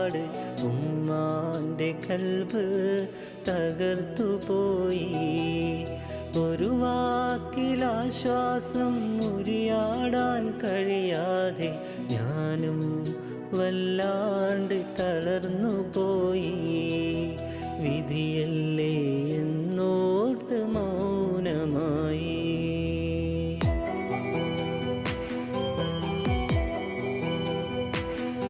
ഒരുപാട്. ഉമ്മാൻ്റെ കൽബ് തകർത്തുപോയി. ഒരു വാക്കിലാശ്വാസം ഉരിയാടാൻ കഴിയാതെ ഞാനും വല്ലാണ്ട് തളർന്നു പോയി.